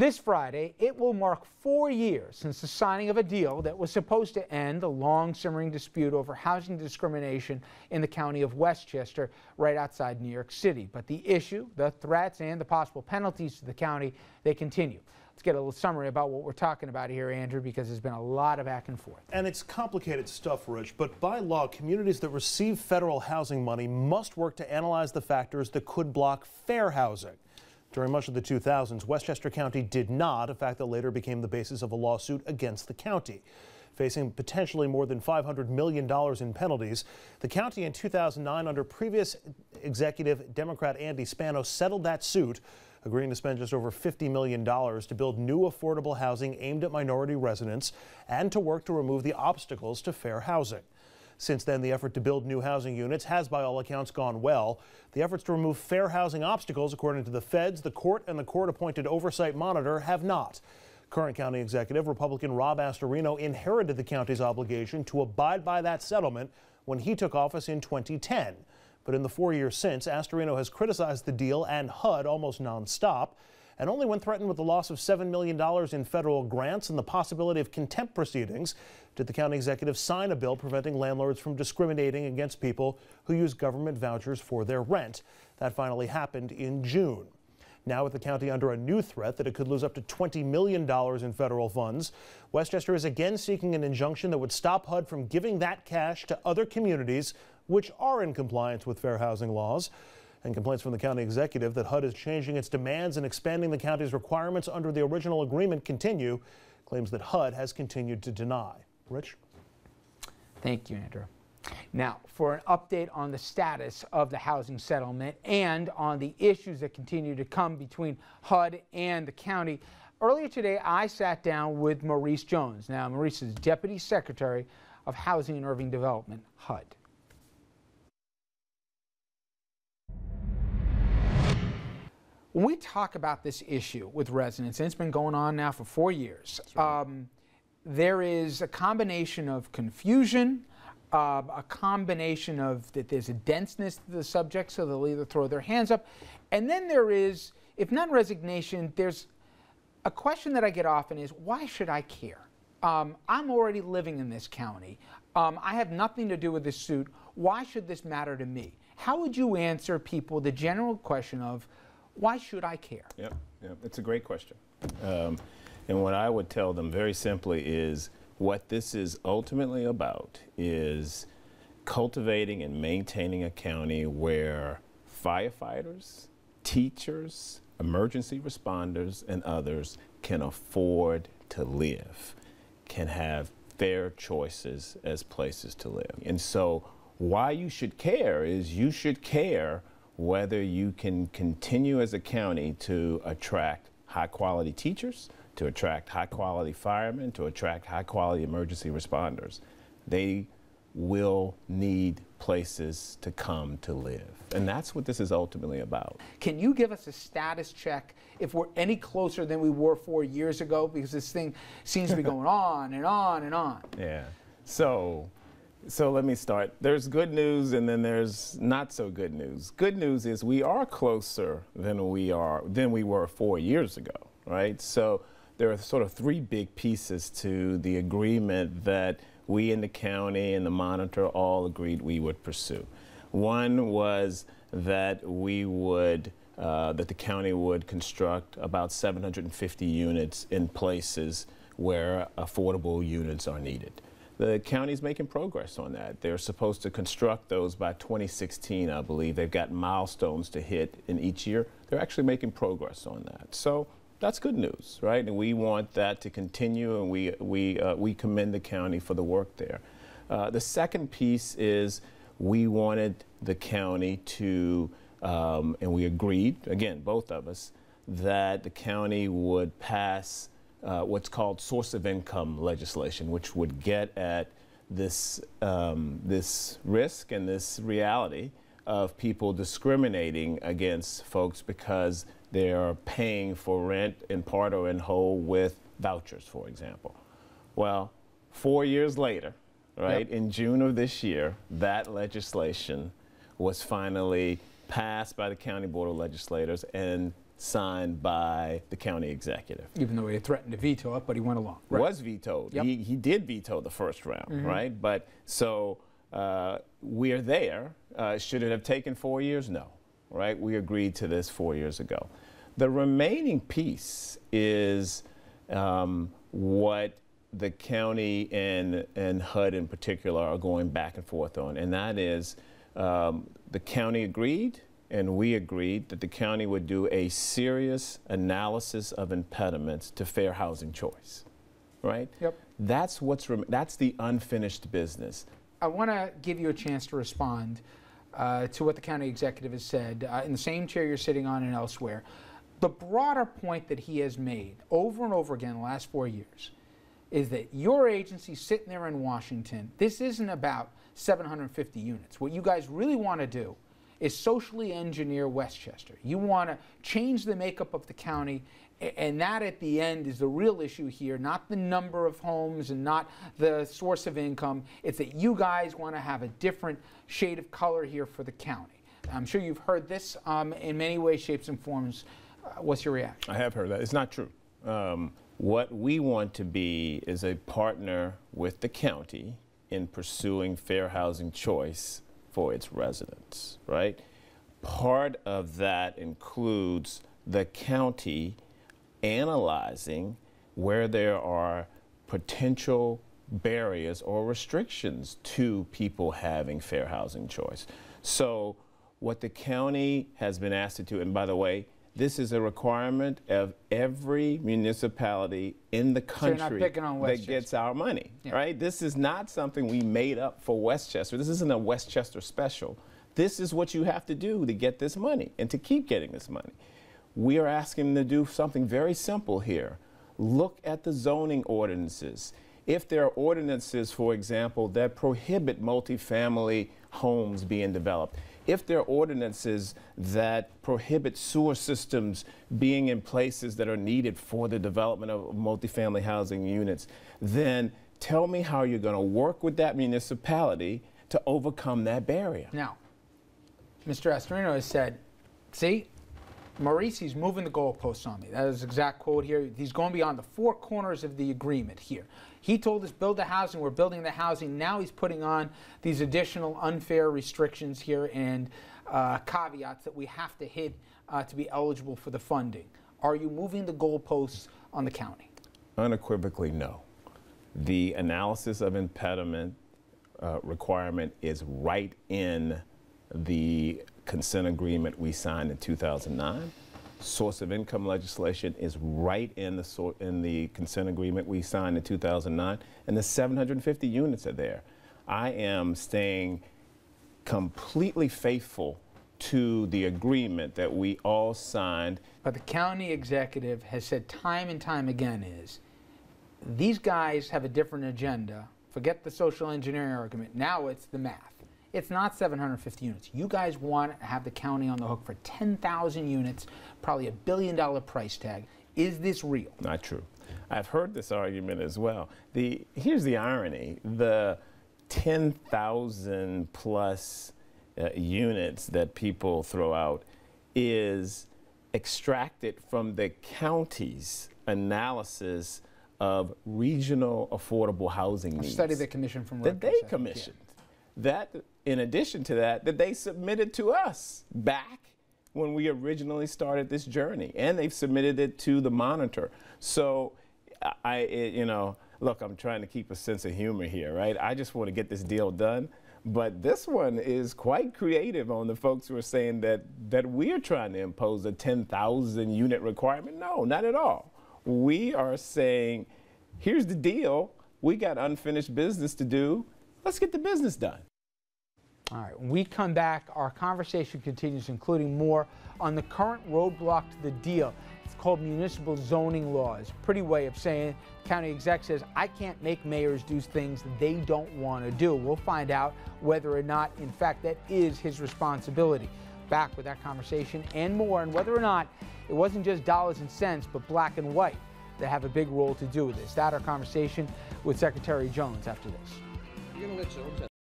This Friday, it will mark 4 years since the signing of a deal that was supposed to end the long simmering dispute over housing discrimination in the county of Westchester, right outside New York City. But the issue, the threats, and the possible penalties to the county, they continue. Let's get a little summary about what we're talking about here, Andrew, because there's been a lot of back and forth. And it's complicated stuff, Rich, but by law, communities that receive federal housing money must work to analyze the factors that could block fair housing. During much of the 2000s, Westchester County did not, a fact that later became the basis of a lawsuit against the county. Facing potentially more than $500 million in penalties, the county in 2009, under previous executive Democrat Andy Spano, settled that suit, agreeing to spend just over $50 million to build new affordable housing aimed at minority residents and to work to remove the obstacles to fair housing. Since then, the effort to build new housing units has, by all accounts, gone well. The efforts to remove fair housing obstacles, according to the feds, the court, and the court-appointed oversight monitor, have not. Current county executive Republican Rob Astorino inherited the county's obligation to abide by that settlement when he took office in 2010. But in the 4 years since, Astorino has criticized the deal and HUD almost nonstop. And only when threatened with the loss of $7 million in federal grants and the possibility of contempt proceedings did the county executive sign a bill preventing landlords from discriminating against people who use government vouchers for their rent. That finally happened in June. Now, with the county under a new threat that it could lose up to $20 million in federal funds, Westchester is again seeking an injunction that would stop HUD from giving that cash to other communities which are in compliance with fair housing laws. And complaints from the county executive that HUD is changing its demands and expanding the county's requirements under the original agreement continue, claims that HUD has continued to deny. Rich? Thank you, Andrew. Now, for an update on the status of the housing settlement and on the issues that continue to come between HUD and the county, earlier today I sat down with Maurice Jones. Now, Maurice is Deputy Secretary of Housing and Urban Development, HUD. When we talk about this issue with residents, and it's been going on now for 4 years, there is a combination of confusion, a combination of that there's a denseness to the subject, so they'll either throw their hands up, and then there is, if not resignation, there's a question that I get often is, why should I care? I'm already living in this county. I have nothing to do with this suit. Why should this matter to me? How would you answer people the general question of, why should I care? Yep, it's a great question. And what I would tell them very simply is what this is ultimately about is cultivating and maintaining a county where firefighters, teachers, emergency responders, and others can afford to live, can have fair choices as places to live. And so why you should care is you should care whether you can continue as a county to attract high-quality teachers, to attract high-quality firemen, to attract high-quality emergency responders. They will need places to come to live. And that's what this is ultimately about. Can you give us a status check if we're any closer than we were 4 years ago? Because this thing seems to be going on and on and on. Yeah. So let me start. There's good news and then there's not so good news. Good news is we are closer than we were 4 years ago, right? So there are sort of three big pieces to the agreement that we in the county and the monitor all agreed we would pursue. One was that that the county would construct about 750 units in places where affordable units are needed. The county's making progress on that. They're supposed to construct those by 2016, I believe. They've got milestones to hit in each year. They're actually making progress on that. So that's good news, right? And we want that to continue, and we commend the county for the work there. The second piece is we wanted the county to, and we agreed, again, both of us, that the county would pass what's called source of income legislation, which would get at this, this risk and this reality of people discriminating against folks because they're paying for rent in part or in whole with vouchers, for example. Well, 4 years later, right, in June of this year, that legislation was finally passed by the County Board of Legislators and signed by the county executive. Even though he had threatened to veto it, but he went along. Right. Was vetoed. Yep. He did veto the first round, right? But so we're there. Should it have taken 4 years? No, right? We agreed to this 4 years ago. The remaining piece is what the county and HUD in particular are going back and forth on, and that is the county agreed and we agreed that the county would do a serious analysis of impediments to fair housing choice, right? Yep. That's the unfinished business. I want to give you a chance to respond to what the county executive has said in the same chair you're sitting on and elsewhere. The broader point that he has made over and over again in the last 4 years is that your agency sitting there in Washington, this isn't about 750 units. What you guys really want to do is socially engineer Westchester. You want to change the makeup of the county, and that at the end is the real issue here, not the number of homes and not the source of income. It's that you guys want to have a different shade of color here for the county. I'm sure you've heard this in many ways, shapes, and forms. What's your reaction? I have heard that. It's not true. What we want to be is a partner with the county in pursuing fair housing choice for its residents, right? Part of that includes the county analyzing where there are potential barriers or restrictions to people having fair housing choice. So what the county has been asked to do, and by the way, this is a requirement of every municipality in the country that gets our money, right? This is not something we made up for Westchester. This isn't a Westchester special. This is what you have to do to get this money and to keep getting this money. We are asking them to do something very simple here. Look at the zoning ordinances. If there are ordinances, for example, that prohibit multifamily homes being developed, if there are ordinances that prohibit sewer systems being in places that are needed for the development of multifamily housing units, then tell me how you're going to work with that municipality to overcome that barrier. Now, Mr. Astorino has said, see, Maurice, he's moving the goalposts on me. That is his exact quote here. He's going beyond the four corners of the agreement here. He told us build the housing, we're building the housing. Now he's putting on these additional unfair restrictions here and caveats that we have to hit to be eligible for the funding. Are you moving the goalposts on the county? Unequivocally, no. The analysis of impediment requirement is right in the consent agreement we signed in 2009. Source of income legislation is right in the consent agreement we signed in 2009, and the 750 units are there. I am staying completely faithful to the agreement that we all signed. But the county executive has said time and time again is, these guys have a different agenda. Forget the social engineering argument. Now it's the math. It's not 750 units. You guys want to have the county on the hook for 10,000 units, probably $1 billion price tag. Is this real? Not true. I've heard this argument as well. Here's the irony. The 10,000 plus units that people throw out is extracted from the county's analysis of regional affordable housing needs. A study they commissioned from that they commissioned. That, in addition to that they submitted to us back when we originally started this journey, and they've submitted it to the monitor. So, look, I'm trying to keep a sense of humor here, right? I just want to get this deal done, but this one is quite creative on the folks who are saying that we're trying to impose a 10,000 unit requirement. No, not at all. We are saying, here's the deal. We got unfinished business to do. Let's get the business done. All right, when we come back, our conversation continues, including more on the current roadblock to the deal. It's called municipal zoning laws. Pretty way of saying, county exec says, I can't make mayors do things they don't want to do. We'll find out whether or not, in fact, that is his responsibility. Back with that conversation and more, and whether or not it wasn't just dollars and cents, but black and white that have a big role to do with this. That our conversation with Secretary Jones after this. You're going to let Jones